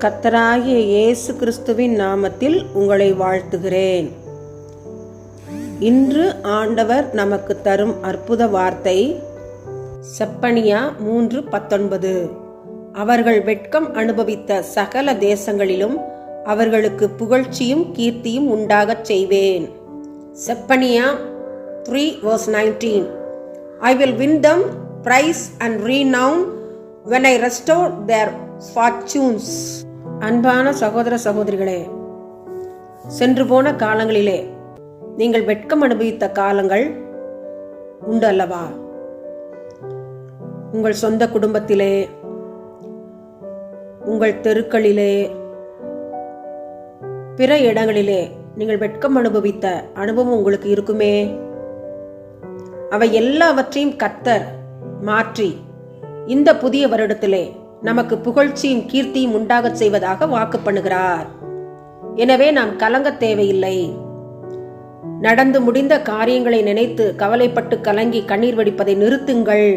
கர்த்தராகிய இயேசு கிறிஸ்துவின் நாமத்தில் உங்களை வாழ்த்துகிறேன். இன்று ஆண்டவர் நமக்கு தரும் அற்புத வார்த்தை செப்பனியா 3:19. அவர்கள் வெட்கம் அனுபவித்த சகல தேசங்களிலும் அவர்களுக்கு புகழ்ச்சியும் கீர்த்தியும் உண்டாகச் செய்வேன். Zephaniah 3:19. I will win them praise and renown when I restore their fortunes. அன்பான சகோதர சகோதரிகளே, சென்று போன காலங்களிலே நீங்கள் வெட்கம் அனுபவித்த காலங்கள் உண்டு அல்லவா? உங்கள் சொந்த குடும்பத்திலே, உங்கள் தெருக்களிலே, பிற இடங்களிலே நீங்கள் வெட்கம் அனுபவித்த அனுபவம் உங்களுக்கு இருக்குமே. அவை எல்லாவற்றையும் கர்த்தர் மாற்றி இந்த புதிய வருடத்திலே நமக்கு புகழ்ச்சியும் கீர்த்தியும் உண்டாகச் செய்வதாக வாக்கு பண்ணுகிறார். எனவே நாம் கலங்க தேவையில்லை. நடந்து முடிந்த காரியங்களை நினைத்து கவலைப்பட்டு கலங்கி கண்ணீர் வடிப்பதை நிறுத்துங்கள்.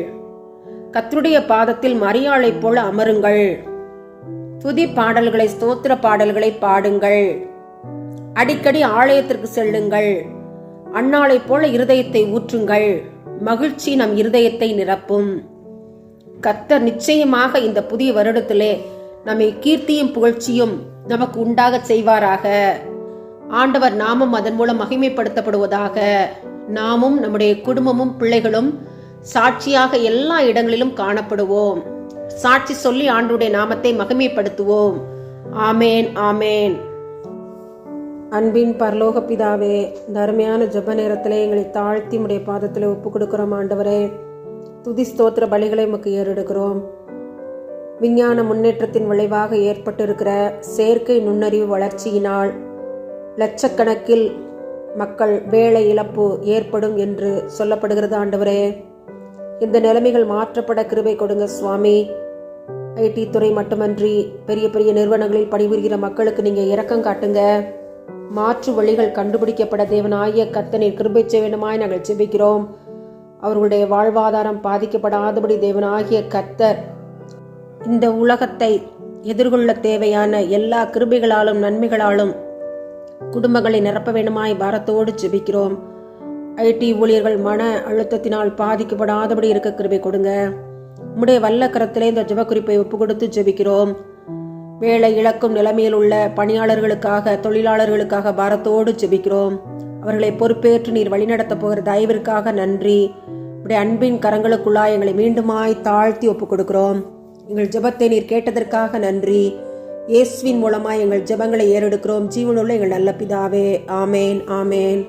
கர்த்தருடைய பாதத்தில் மரியாளை போல அமருங்கள். துதி பாடல்களை, ஸ்தோத்திர பாடல்களை பாடுங்கள். அடிக்கடி ஆலயத்திற்கு செல்லுங்கள். அன்னாளை போல இருதயத்தை ஊற்றுங்கள். மகிழ்ச்சி நம் இருதயத்தை நிரப்பும். கர்த்தர் நிச்சயமாக இந்த புதிய வருடத்திலே நம்மை கீர்த்தியும் புகழ்ச்சியும் நமக்கு உண்டாக செய்வாராக. ஆண்டவர் நாமும் அதன் மூலம் மகிமைப்படுத்தப்படுவதாக. நாமும் நம்முடைய குடும்பமும் பிள்ளைகளும் சாட்சியாக எல்லா இடங்களிலும் காணப்படுவோம். சாட்சி சொல்லி ஆண்டவருடைய நாமத்தை மகிமைப்படுத்துவோம். ஆமேன், ஆமேன். அன்பின் பரலோக பிதாவே, இந்த அருமையான ஜெப நேரத்திலே எங்களை தாழ்த்தி உடைய பாதத்தில் ஒப்பு கொடுக்கிறோம். ஆண்டவரே, துதி ஸ்தோத்திர பலிகளை உமக்கு ஏறெடுக்கிறோம். விஞ்ஞான முன்னேற்றத்தின் விளைவாக ஏற்பட்டிருக்கிற செயற்கை நுண்ணறிவு வளர்ச்சியினால் லட்சக்கணக்கில் மக்கள் வேலை இழப்பு ஏற்படும் என்று சொல்லப்படுகிறது. ஆண்டவரே, இந்த நிலைமைகள் மாற்றப்பட கிருபை கொடுங்க சுவாமி. ஐடி துறை மட்டுமன்றி பெரிய பெரிய நிறுவனங்களில் பணிபுரிகிற மக்களுக்கு நீங்கள் இரக்கம் காட்டுங்க. மாற்று வழிகள் கண்டுபிடிக்கப்பட தேவனாகிய கர்த்தரின் கிருபை செய்ய வேண்டுமாய் நாங்கள் ஜெபிக்கிறோம். அவர்களுடைய வாழ்வாதாரம் பாதிக்கப்படாதபடி தேவனாகிய கர்த்தர் இந்த உலகத்தை எதிர்கொள்ள தேவையான எல்லா கிருபைகளாலும் நன்மைகளாலும் குடும்பங்களை நிரப்ப வேண்டுமாய் பாரத்தோடு ஜெபிக்கிறோம். ஐடி ஊழியர்கள் மன அழுத்தத்தினால் பாதிக்கப்படாதபடி இருக்க கிருபை கொடுங்க. உம்முடைய வல்ல கரத்திலே இந்த ஜெப குறிப்பை ஒப்பு கொடுத்து ஜெபிக்கிறோம். வேலை இழக்கும் நிலைமையில் உள்ள பணியாளர்களுக்காக, தொழிலாளர்களுக்காக பாரத்தோடு ஜெபிக்கிறோம். அவர்களை பொறுப்பேற்று நீர் வழிநடத்த போகிற தயவிற்காக நன்றி. உடைய அன்பின் கரங்களுக்குள்ளாய் எங்களை மீண்டுமாய் தாழ்த்தி ஒப்புக் கொடுக்கிறோம். எங்கள் ஜெபத்தை நீர் கேட்டதற்காக நன்றி. இயேசுவின் மூலமாய் எங்கள் ஜெபங்களை ஏறெடுக்கிறோம். ஜீவனுள்ள எங்கள் நல்ல பிதாவே. ஆமேன், ஆமேன்.